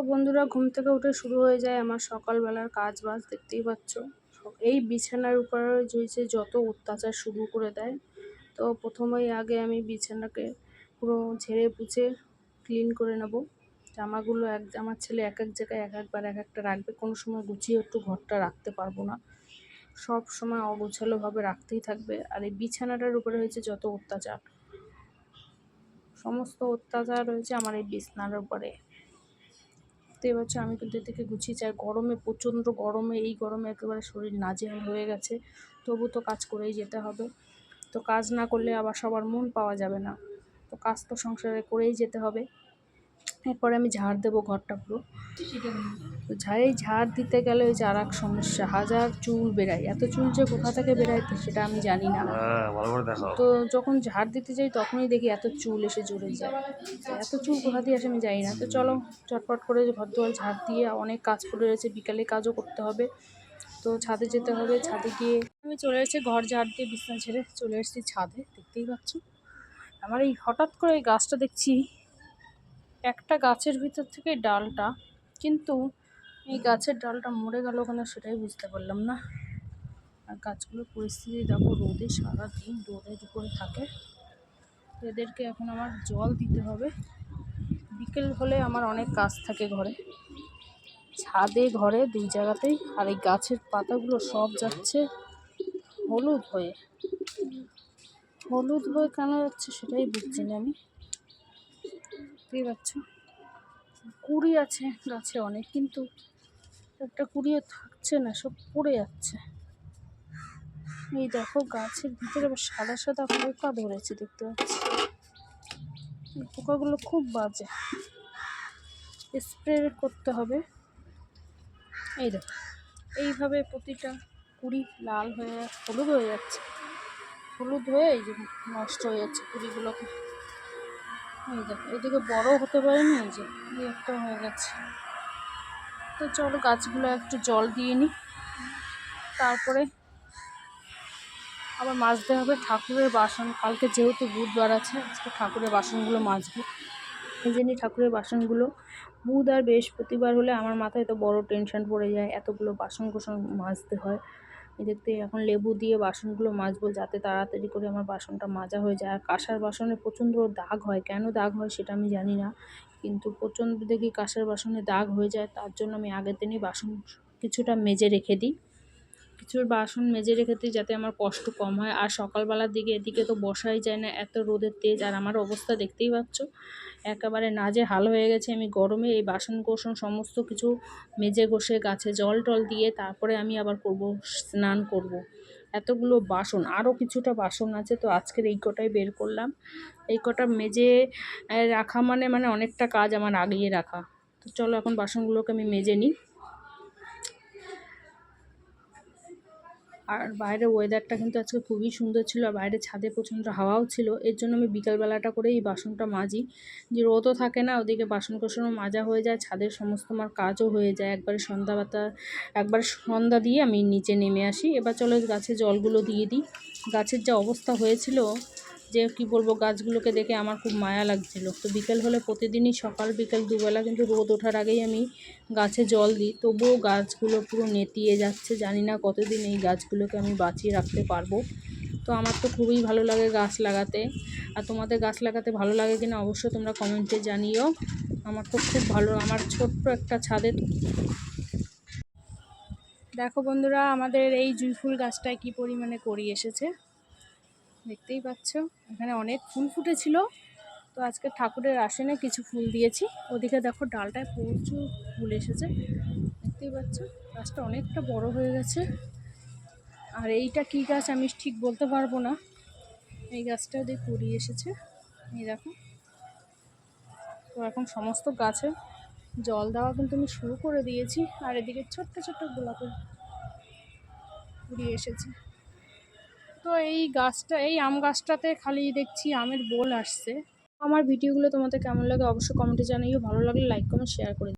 বন্ধুরা, ঘুম থেকে উঠে শুরু হয়ে যায় আমার সকালবেলার কাজ বাজ। দেখতেই পাচ্ছ, এই বিছানার উপরে যে যত অত্যাচার শুরু করে দেয়। তো প্রথমেই আগে আমি বিছানাকে পুরো ঝেড়ে পুছে ক্লিন করে নেব। জামাগুলো আমার ছেলে এক এক জায়গায় এক একবার এক একটা রাখবে, কোনো সময় গুছিয়ে একটু ঘরটা রাখতে পারবো না, সব সময় অগোছালোভাবে রাখতেই থাকবে। আর এই বিছানাটার উপরে হয়েছে যত অত্যাচার, সমস্ত অত্যাচার রয়েছে আমার এই বিছানার উপরে। দেখতে পাচ্ছ আমি কিন্তু এদিকে গুছিয়ে চাই। গরমে, প্রচণ্ড গরমে, এই গরমে একেবারে শরীর নাজেহাল হয়ে গেছে, তবু তো কাজ করেই যেতে হবে। তো কাজ না করলে আবার সবার মন পাওয়া যাবে না, তো কাজ তো সংসারে করেই যেতে হবে। এরপরে আমি ঝাড় দেবো ঘরটা পুরো। তো ঝাড় দিতে গেলে ওই যে আর এক সমস্যা, হাজার চুল বেরায়। এত চুল যে কোথা থেকে বেরায় সেটা আমি জানি না। তো যখন ঝাড় দিতে যাই তখনই দেখি এত চুল এসে জুড়ে যায়। তো এত চুল কোথা দিয়ে আসে আমি জানি না। তো চলো চটপট করে ঘর দুয়ার ঝাড় দিয়ে, অনেক কাজ পড়ে রয়েছে, বিকালে কাজও করতে হবে। তো ছাদে যেতে হবে। ছাদে গিয়ে আমি চলে এসেছি, ঘর ঝাড় দিয়ে বিছানা ছেড়ে চলে এসেছি ছাদে। দেখতেই পাচ্ছ আমার এই হঠাৎ করে এই গাছটা দেখছি, একটা গাছের ভিতর থেকে ডালটা, কিন্তু এই গাছের ডালটা মরে গেল কেন সেটাই বুঝতে পারলাম না। আর গাছগুলোর পরিস্থিতি দেখো, রোদে সারাদিন রোদের উপরে থাকে। এদেরকে এখন আমার জল দিতে হবে। বিকেল হলে আমার অনেক কাজ থাকে ঘরে, ছাদে ঘরে দুই জায়গাতেই। আর এই গাছের পাতাগুলো সব যাচ্ছে হলুদ হয়ে। হলুদ হয়ে কেন যাচ্ছে সেটাই বুঝছি না আমি। বুঝতেই পারছো, কুড়ি আছে গাছে অনেক, কিন্তু একটা কুড়িও থাকছে না, সব পড়ে যাচ্ছে। এই দেখো গাছের ভিতরে আবার সাদা সাদা পোকা ধরেছে, দেখতে পাচ্ছি। এই পোকাগুলো খুব বাজে, স্প্রে করতে হবে। এই দেখো এইভাবে প্রতিটা কুড়ি লাল হয়ে হলুদ হয়ে যাচ্ছে, হলুদ হয়ে এই যে নষ্ট হয়ে যাচ্ছে কুড়িগুলোকে। এই দেখো এদিকে বড় হতে পারেনি, এই যে এই একটা হয়ে গেছে। তো চলো গাছগুলো একটু জল দিয়ে নিই, তারপরে আবার মাজতে হবে ঠাকুরের বাসন। কালকে যেহেতু বুধবার আছে, আজকে ঠাকুরের বাসনগুলো মাজবো। এই জন্য ঠাকুরের বাসনগুলো বুধ আর বৃহস্পতিবার হলে আমার মাথায় তো বড় টেনশন পড়ে যায়, এতগুলো বাসন কোসন মাজতে হয়। দেখতে এখন লেবু দিয়ে বাসনগুলো মাজবো, যাতে তাড়াতাড়ি করে আমার বাসনটা মাজা হয়ে যায়। আর কাঁসার বাসনে প্রচণ্ড দাগ হয়, কেন দাগ হয় সেটা আমি জানি না, কিন্তু প্রচণ্ড দেখি কাঁসার বাসনে দাগ হয়ে যায়। তার জন্য আমি আগের দিনই বাসন কিছুটা মেজে রেখে দিই, কিছু বাসন মেজে রেখে দিই যাতে আমার কষ্ট কম হয়। আর সকালবেলার দিকে এদিকে তো বসাই যায় না, এত রোদের তেজ। আর আমার অবস্থা দেখতেই পাচ্ছ, একেবারে নাজেহাল হয়ে গেছে আমি গরমে। এই বাসন কোসন সমস্ত কিছু মেজে ঘষে গাছে জল টল দিয়ে তারপরে আমি আবার স্নান করব। এতগুলো বাসন, আরও কিছুটা বাসন আছে, তো আজকের এই কটাই বের করলাম। এই কটা মেজে রাখা মানে অনেকটা কাজ আমার আগিয়ে রাখা। তো চলো এখন বাসনগুলোকে আমি মেজে নিই। আর বাইরের ওয়েদারটা কিন্তু আজকে খুবই সুন্দর ছিল, আর বাইরে ছাদে প্রচণ্ড হাওয়াও ছিল। এর জন্য আমি বিকালবেলাটা করে এই বাসনটা মাজি, যে রোদও থাকে না, ওদিকে বাসন কোসনও মাজা হয়ে যায়, ছাদের সমস্ত আমার কাজও হয়ে যায়। একবার সন্ধ্যা দিয়ে আমি নিচে নেমে আসি। এবার চলো গাছে জলগুলো দিয়ে দিই। গাছের যা অবস্থা হয়েছিল, যে কি বলবো, গাছগুলোকে দেখে আমার খুব মায়া লাগছিল। তো বিকেল হলে প্রতিদিনই সকাল বিকেল দুবেলা কিন্তু রোদ ওঠার আগেই আমি গাছে জল দিই, তবুও গাছগুলো পুরো নেতিয়ে যাচ্ছে। জানি না কতদিন এই গাছগুলোকে আমি বাঁচিয়ে রাখতে পারবো। তো আমার তো খুবই ভালো লাগে গাছ লাগাতে, আর তোমাদের গাছ লাগাতে ভালো লাগে কিনা অবশ্যই তোমরা কমেন্টে জানিও। আমার তো খুব ভালো, আমার ছোট্ট একটা ছাদে। দেখো বন্ধুরা, আমাদের এই জুঁই ফুল গাছটায় কি পরিমাণে কড়ি এসেছে, দেখতেই পাচ্ছ। এখানে অনেক ফুল ফুটেছিল, তো আজকে ঠাকুরের আসনে কিছু ফুল দিয়েছি। ওদিকে দেখো ডালটায় প্রচুর ফুল এসেছে, দেখতেই পাচ্ছ। গাছটা অনেকটা বড় হয়ে গেছে। আর এইটা কি গাছ আমি ঠিক বলতে পারবো না। এই গাছটা দিয়ে কুড়ি এসেছে, এই দেখো। তো এখন সমস্ত গাছে জল দেওয়া কিন্তু আমি শুরু করে দিয়েছি। আর এদিকে ছোট্ট ছোট্ট গোলাপের কুড়ি এসেছে। তো এই গাছটা, এই আম গাছটাতে খালি দেখছি আমের বোল আসছে। আমার ভিডিওগুলো তোমাদের কেমন লাগে অবশ্যই কমেন্টে জানিও। ভালো লাগলে লাইক কমেন্ট শেয়ার করে দিও।